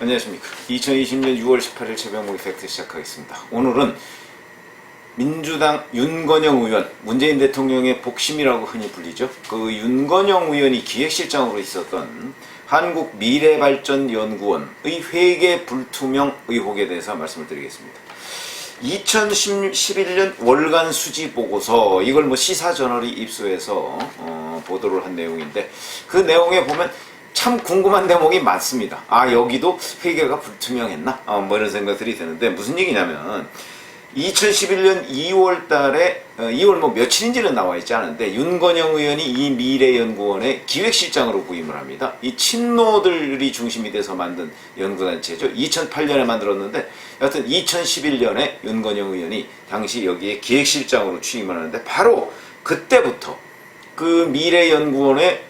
안녕하십니까. 2020년 6월 18일 최병목의 팩트 시작하겠습니다. 오늘은 민주당 윤건영 의원, 문재인 대통령의 복심이라고 흔히 불리죠. 그 윤건영 의원이 기획실장으로 있었던 한국미래발전연구원의 회계 불투명 의혹에 대해서 말씀을 드리겠습니다. 2011년 월간 수지 보고서, 이걸 시사저널이 입수해서 보도를 한 내용인데, 그 내용에 보면 참 궁금한 대목이 많습니다. 아, 여기도 회계가 불투명했나? 이런 생각들이 드는데, 무슨 얘기냐면 2011년 2월 달에 2월 며칠인지는 나와 있지 않은데, 윤건영 의원이 이 미래연구원의 기획실장으로 부임을 합니다. 이 친노들이 중심이 돼서 만든 연구단체죠. 2008년에 만들었는데, 여하튼 2011년에 윤건영 의원이 당시 여기에 기획실장으로 취임을 하는데, 바로 그때부터 그 미래연구원의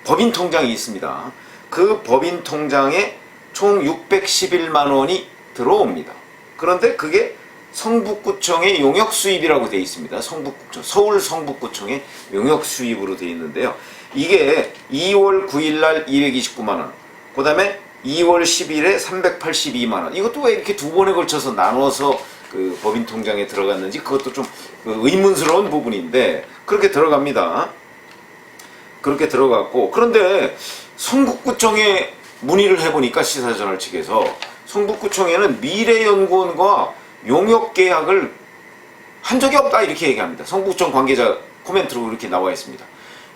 법인 통장이 있습니다. 그 법인 통장에 총 611만 원이 들어옵니다. 그런데 그게 성북구청의 용역수입이라고 되어 있습니다. 성북구청, 서울 성북구청의 용역수입으로 되어 있는데요. 이게 2월 9일 날 229만 원, 그 다음에 2월 10일에 382만 원. 이것도 왜 이렇게 두 번에 걸쳐서 나눠서 그 법인 통장에 들어갔는지, 그것도 좀 의문스러운 부분인데, 그렇게 들어갑니다. 그렇게 들어갔고, 그런데 성북구청에 문의를 해보니까, 시사저널 측에서 성북구청에는 미래연구원과 용역계약을 한 적이 없다, 이렇게 얘기합니다. 성북구청 관계자 코멘트로 이렇게 나와 있습니다.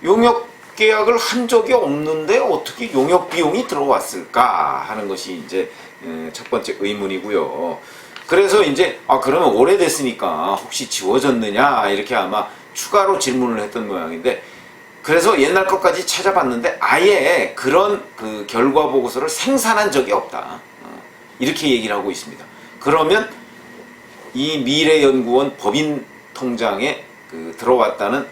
용역계약을 한 적이 없는데 어떻게 용역비용이 들어왔을까 하는 것이 이제 첫 번째 의문이고요. 그래서 이제 그러면 오래됐으니까 혹시 지워졌느냐, 이렇게 아마 추가로 질문을 했던 모양인데, 그래서 옛날 것까지 찾아봤는데 아예 그런 그 결과 보고서를 생산한 적이 없다, 이렇게 얘기를 하고 있습니다. 그러면 이 미래연구원 법인 통장에 들어왔다는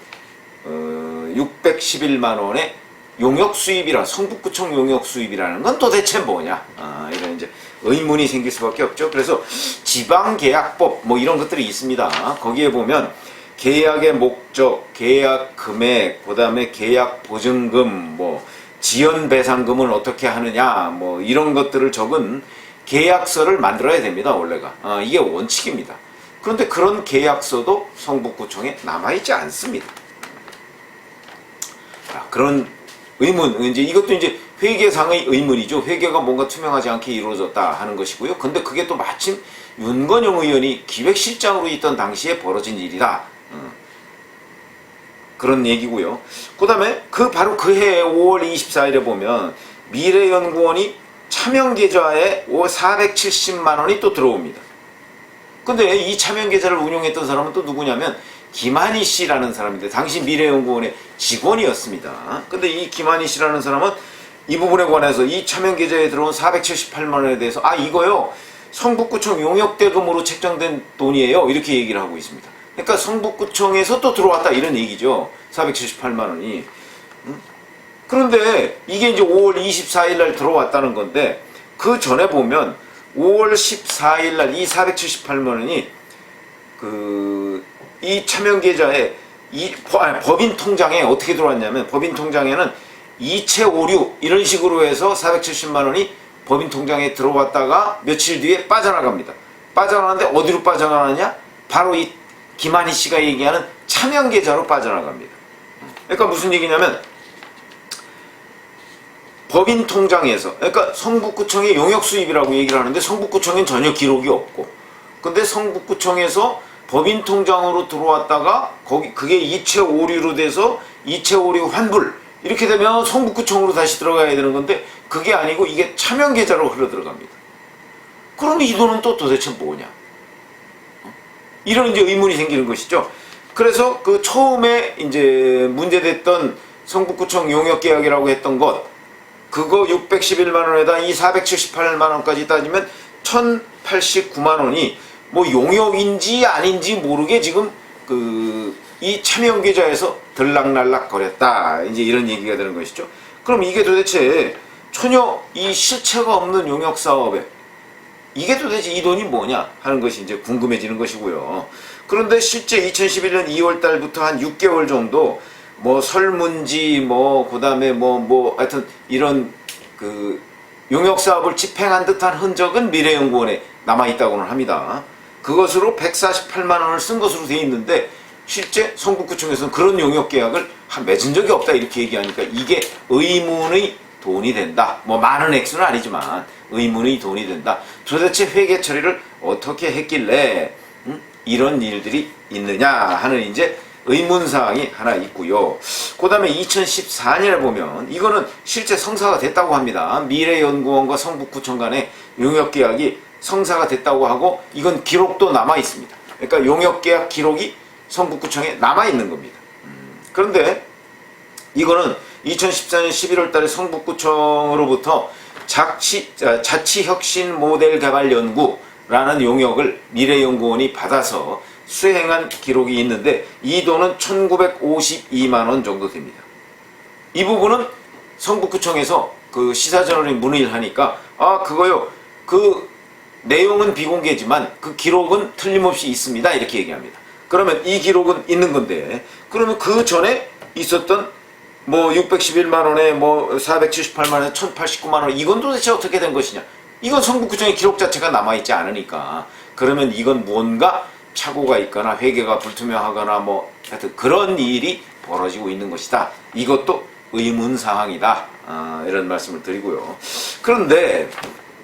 611만 원의 용역수입이라, 성북구청 용역수입이라는 건 도대체 뭐냐, 이런 이제 의문이 생길 수밖에 없죠. 그래서 지방계약법 이런 것들이 있습니다. 거기에 보면 계약의 목적, 계약 금액, 그 다음에 계약 보증금, 지연 배상금은 어떻게 하느냐, 이런 것들을 적은 계약서를 만들어야 됩니다, 원래가. 이게 원칙입니다. 그런데 그런 계약서도 성북구청에 남아있지 않습니다. 그런 의문, 이것도 이제 회계상의 의문이죠. 회계가 뭔가 투명하지 않게 이루어졌다 하는 것이고요. 근데 그게 또 마침 윤건영 의원이 기획실장으로 있던 당시에 벌어진 일이다, 그런 얘기고요. 그 다음에 바로 그 해 5월 24일에 보면 미래연구원이 차명계좌에 470만 원이 또 들어옵니다. 근데 이 차명계좌를 운영했던 사람은 또 누구냐면 김한희 씨라는 사람인데, 당시 미래연구원의 직원이었습니다. 근데 이 김한희 씨라는 사람은 이 부분에 관해서 이 차명계좌에 들어온 478만 원에 대해서 이거요, 성북구청 용역대금으로 책정된 돈이에요, 이렇게 얘기를 하고 있습니다. 그러니까 성북구청에서 또 들어왔다, 이런 얘기죠. 478만 원이. 그런데 이게 이제 5월 24일 날 들어왔다는 건데, 그 전에 보면 5월 14일 날 이 478만 원이 이 차명계좌에 법인 통장에 어떻게 들어왔냐면, 법인 통장에는 이체 오류 이런 식으로 해서 470만 원이 법인 통장에 들어왔다가 며칠 뒤에 빠져나갑니다. 빠져나가는데 어디로 빠져나가느냐? 바로 이 김한희 씨가 얘기하는 차명계좌로 빠져나갑니다. 그러니까 무슨 얘기냐면, 법인 통장에서, 그러니까 성북구청의 용역수입이라고 얘기를 하는데 성북구청엔 전혀 기록이 없고, 근데 성북구청에서 법인 통장으로 들어왔다가 그게 이체 오류로 돼서 이체 오류 환불, 이렇게 되면 성북구청으로 다시 들어가야 되는 건데, 그게 아니고 이게 차명계좌로 흘러 들어갑니다. 그럼 이 돈은 또 도대체 뭐냐, 이런 이제 의문이 생기는 것이죠. 그래서 처음에 이제 문제됐던 성북구청 용역계약이라고 했던 것, 그거 611만 원에다 이 478만 원까지 따지면 1089만 원이 용역인지 아닌지 모르게 지금 이 차명계좌에서 들락날락 거렸다, 이제 이런 얘기가 되는 것이죠. 그럼 이게 도대체 전혀 이 실체가 없는 용역사업에 이게 도대체 이 돈이 뭐냐 하는 것이 이제 궁금해지는 것이고요. 그런데 실제 2011년 2월 달부터 한 6개월 정도 설문지, 그 다음에 하여튼 이런 용역 사업을 집행한 듯한 흔적은 미래연구원에 남아있다고는 합니다. 그것으로 148만 원을 쓴 것으로 되어 있는데 실제 성북구청에서는 그런 용역 계약을 맺은 적이 없다 이렇게 얘기하니까 이게 의문의 돈이 된다. 뭐 많은 액수는 아니지만 의문의 돈이 된다. 도대체 회계 처리를 어떻게 했길래 이런 일들이 있느냐 하는 이제 의문사항이 하나 있고요. 그 다음에 2014년에 보면 이거는 실제 성사가 됐다고 합니다. 미래연구원과 성북구청 간의 용역계약이 성사가 됐다고 하고 이건 기록도 남아 있습니다. 그러니까 용역계약 기록이 성북구청에 남아 있는 겁니다. 그런데 이거는 2014년 11월 달에 성북구청으로부터 자치혁신 모델 개발 연구라는 용역을 미래연구원이 받아서 수행한 기록이 있는데 이 돈은 1952만 원 정도 됩니다. 이 부분은 성북구청에서 그 시사저널에 문의를 하니까 그거요 그 내용은 비공개지만 그 기록은 틀림없이 있습니다 이렇게 얘기합니다. 그러면 이 기록은 있는 건데 그러면 그 전에 있었던 뭐 611만 원에 뭐 478만 원에 1089만 원 이건 도대체 어떻게 된 것이냐. 이건 성북구청의 기록 자체가 남아있지 않으니까 그러면 이건 무언가 착오가 있거나 회계가 불투명하거나 뭐 하여튼 그런 일이 벌어지고 있는 것이다. 이것도 의문사항이다. 이런 말씀을 드리고요. 그런데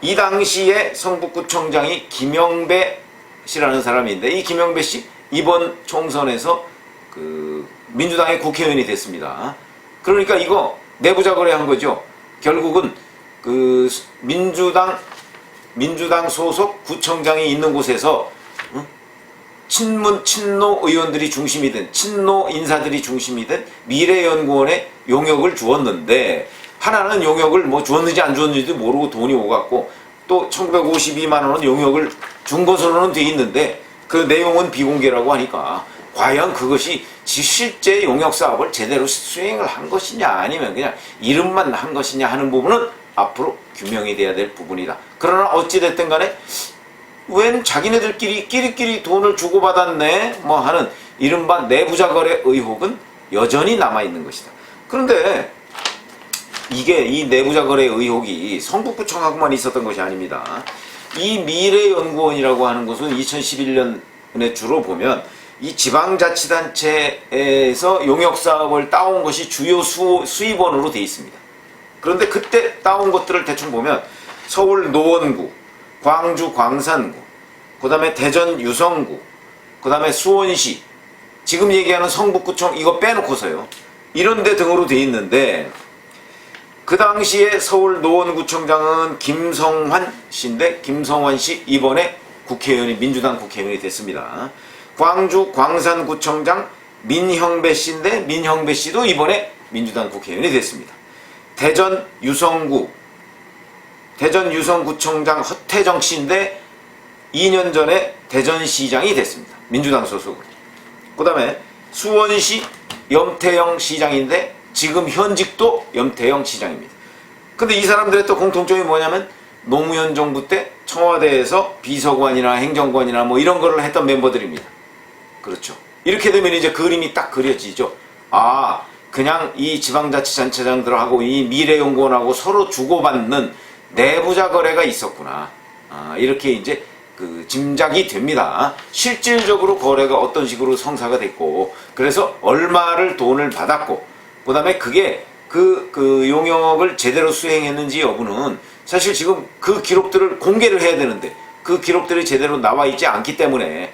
이 당시에 성북구청장이 김영배 씨라는 사람인데 이 김영배 씨 이번 총선에서 그 민주당의 국회의원이 됐습니다. 그러니까 이거 내부자 거래한 거죠. 결국은 그 민주당 소속 구청장이 있는 곳에서 친노 의원들이 중심이 된 친노 인사들이 중심이 된 미래연구원에 용역을 주었는데 하나는 용역을 뭐 주었는지 안 주었는지도 모르고 돈이 오갔고 또 1952만 원은 용역을 준 것으로는 돼 있는데 그 내용은 비공개라고 하니까 과연 그것이 실제 용역 사업을 제대로 수행을 한 것이냐 아니면 그냥 이름만 한 것이냐 하는 부분은 앞으로 규명이 돼야 될 부분이다. 그러나 어찌됐든 간에 웬 자기네들끼리 끼리끼리 돈을 주고받았네 뭐 하는 이른바 내부자 거래 의혹은 여전히 남아있는 것이다. 그런데 이게 이 내부자 거래 의혹이 성북구청하고만 있었던 것이 아닙니다. 이 미래연구원이라고 하는 것은 2011년에 주로 보면 이 지방자치단체에서 용역사업을 따온 것이 주요 수입원으로 되어 있습니다. 그런데 그때 따온 것들을 대충 보면 서울 노원구, 광주 광산구, 그 다음에 대전 유성구, 그 다음에 수원시, 지금 얘기하는 성북구청 이거 빼놓고서요. 이런 데 등으로 되어 있는데 그 당시에 서울 노원구청장은 김성환 씨인데 김성환 씨 이번에 국회의원이 민주당 국회의원이 됐습니다. 광주 광산구청장 민형배 씨인데 민형배 씨도 이번에 민주당 국회의원이 됐습니다. 대전 유성구청장 허태정 씨인데 2년 전에 대전시장이 됐습니다. 민주당 소속으로. 그 다음에 수원시 염태영 시장인데 지금 현직도 염태영 시장입니다. 근데 이 사람들의 또 공통점이 뭐냐면 노무현 정부 때 청와대에서 비서관이나 행정관이나 뭐 이런 거를 했던 멤버들입니다. 그렇죠. 이렇게 되면 이제 그림이 딱 그려지죠. 그냥 이 지방자치단체장들하고 이 미래연구원하고 서로 주고받는 내부자 거래가 있었구나. 이렇게 이제 그 짐작이 됩니다. 실질적으로 거래가 어떤 식으로 성사가 됐고, 그래서 얼마를 돈을 받았고, 그 다음에 그게 그 용역을 제대로 수행했는지 여부는 사실 지금 그 기록들을 공개를 해야 되는데 그 기록들이 제대로 나와 있지 않기 때문에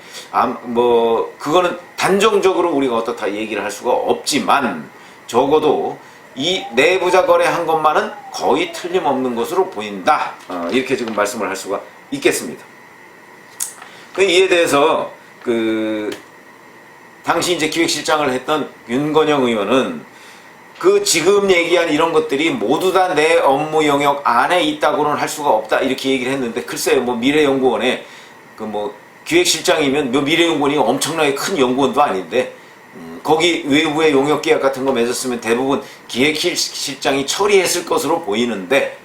그거는 단정적으로 우리가 어떻다 얘기를 할 수가 없지만 적어도 이 내부자 거래한 것만은 거의 틀림없는 것으로 보인다. 이렇게 지금 말씀을 할 수가 있겠습니다. 이에 대해서 당시 이제 기획실장을 했던 윤건영 의원은 지금 얘기한 이런 것들이 모두 다 내 업무 영역 안에 있다고는 할 수가 없다 이렇게 얘기를 했는데 글쎄요 미래연구원에 기획실장이면 미래연구원이 엄청나게 큰 연구원도 아닌데 거기 외부의 용역 계약 같은 거 맺었으면 대부분 기획실장이 처리했을 것으로 보이는데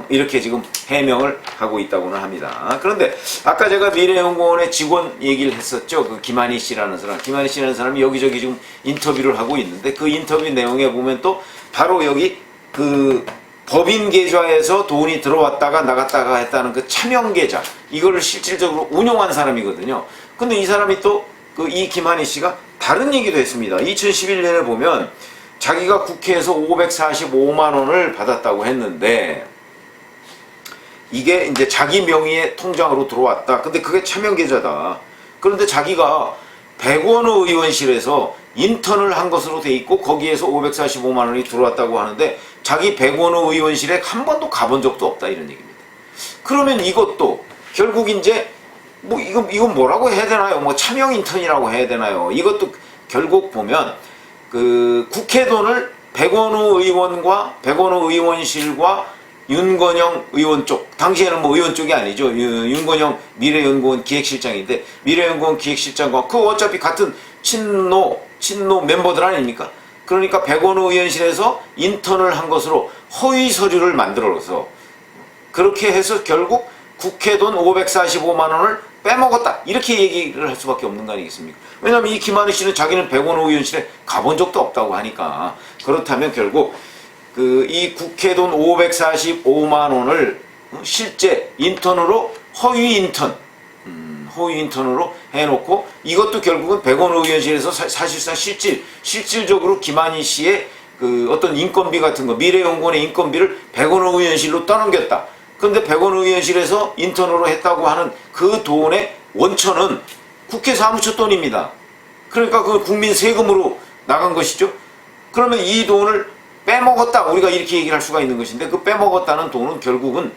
이렇게 지금 해명을 하고 있다고는 합니다. 그런데 아까 제가 미래연구원의 직원 얘기를 했었죠. 김한희 씨라는 사람. 김한희 씨라는 사람이 여기저기 지금 인터뷰를 하고 있는데 그 인터뷰 내용에 보면 또 바로 여기 법인 계좌에서 돈이 들어왔다가 나갔다가 했다는 그 차명 계좌, 이거를 실질적으로 운용한 사람이거든요. 근데 이 사람이 또 이 김한희 씨가 다른 얘기도 했습니다. 2011년에 보면 자기가 국회에서 545만 원을 받았다고 했는데 이게 이제 자기 명의의 통장으로 들어왔다. 근데 그게 차명 계좌다. 그런데 자기가 백원호 의원실에서 인턴을 한 것으로 돼 있고 거기에서 545만 원이 들어왔다고 하는데 자기 백원호 의원실에 한 번도 가본 적도 없다, 이런 얘기입니다. 그러면 이것도 결국 이제 뭐 이건 뭐라고 해야 되나요? 뭐 차명 인턴이라고 해야 되나요? 이것도 결국 보면 그 국회 돈을 백원호 의원과 백원호 의원실과 윤건영 의원 쪽, 당시에는 뭐 의원 쪽이 아니죠. 윤건영 미래연구원 기획실장인데 미래연구원 기획실장과 그 어차피 같은 친노 멤버들 아닙니까? 그러니까 백원호 의원실에서 인턴을 한 것으로 허위 서류를 만들어서 그렇게 해서 결국 국회 돈 545만 원을 빼먹었다, 이렇게 얘기를 할 수밖에 없는 거 아니겠습니까? 왜냐하면 이 김한희 씨는 자기는 백원호 의원실에 가본 적도 없다고 하니까. 그렇다면 결국 이 국회 돈 545만 원을 실제 인턴으로 허위 인턴으로 해놓고 이것도 결국은 백원호 의원실에서 사실상 실질적으로 김한희 씨의 그 어떤 인건비 같은 거, 미래연구원의 인건비를 백원호 의원실로 떠넘겼다. 그런데 백원호 의원실에서 인턴으로 했다고 하는 그 돈의 원천은 국회 사무처 돈입니다. 그러니까 그 국민 세금으로 나간 것이죠. 그러면 이 돈을 빼먹었다, 우리가 이렇게 얘기를 할 수가 있는 것인데 그 빼먹었다는 돈은 결국은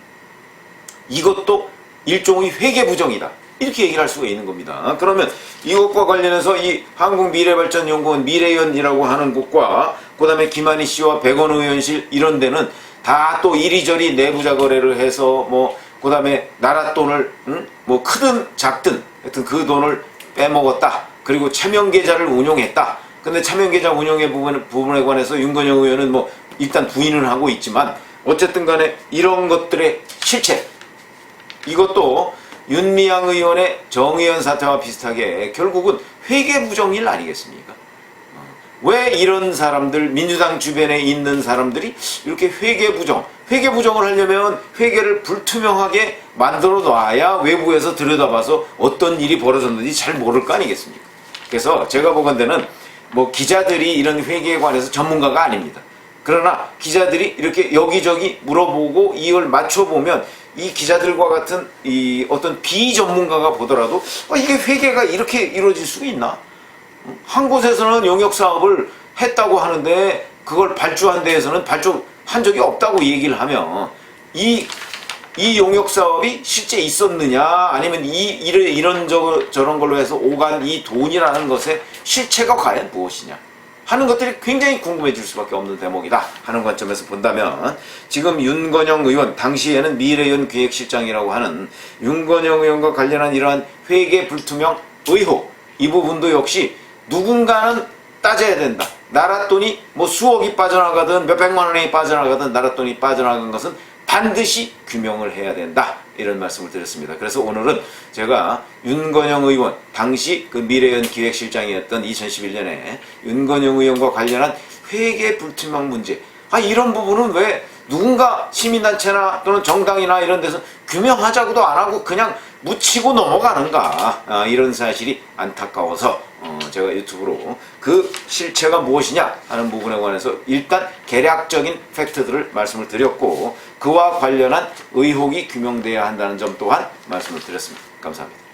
이것도 일종의 회계부정이다, 이렇게 얘기를 할 수가 있는 겁니다. 그러면 이것과 관련해서 이 한국미래발전연구원 미래연이라고 하는 곳과 그 다음에 김한희 씨와 백원호 의원실 이런 데는 다 또 이리저리 내부자 거래를 해서 뭐 그 다음에 나라 돈을 뭐 크든 작든 하여튼 그 돈을 빼먹었다, 그리고 차명계좌를 운용했다. 근데 차명계좌 운용의 부분에 관해서 윤건영 의원은 뭐 일단 부인을 하고 있지만 어쨌든 간에 이런 것들의 실체, 이것도 윤미향 의원의 정의연 사태와 비슷하게 결국은 회계부정일 아니겠습니까? 왜 이런 사람들, 민주당 주변에 있는 사람들이 이렇게 회계부정을 하려면 회계를 불투명하게 만들어 놔야 외부에서 들여다봐서 어떤 일이 벌어졌는지 잘 모를 거 아니겠습니까? 그래서 제가 보건대는 뭐 기자들이 이런 회계에 관해서 전문가가 아닙니다. 그러나 기자들이 이렇게 여기저기 물어보고 이걸 맞춰보면 이 기자들과 같은 이 어떤 비전문가가 보더라도 이게 회계가 이렇게 이루어질 수가 있나? 한 곳에서는 용역사업을 했다고 하는데 그걸 발주한 데에서는 발주한 적이 없다고 얘기를 하면 이 용역사업이 실제 있었느냐, 아니면 이런 저런 걸로 해서 오간 이 돈이라는 것의 실체가 과연 무엇이냐 하는 것들이 굉장히 궁금해질 수밖에 없는 대목이다 하는 관점에서 본다면, 지금 윤건영 의원, 당시에는 미래연 기획실장이라고 하는 윤건영 의원과 관련한 이러한 회계 불투명 의혹, 이 부분도 역시 누군가는 따져야 된다. 나라 돈이 뭐 수억이 빠져나가든 몇백만 원이 빠져나가든 나라 돈이 빠져나간 것은 반드시 규명을 해야 된다, 이런 말씀을 드렸습니다. 그래서 오늘은 제가 윤건영 의원, 당시 그 미래연 기획실장이었던 2011년에 윤건영 의원과 관련한 회계 불투명 문제, 이런 부분은 왜 누군가 시민단체나 또는 정당이나 이런 데서 규명하자고도 안 하고 그냥 묻히고 넘어가는가, 이런 사실이 안타까워서 제가 유튜브로 그 실체가 무엇이냐 하는 부분에 관해서 일단 개략적인 팩트들을 말씀을 드렸고, 그와 관련한 의혹이 규명돼야 한다는 점 또한 말씀을 드렸습니다. 감사합니다.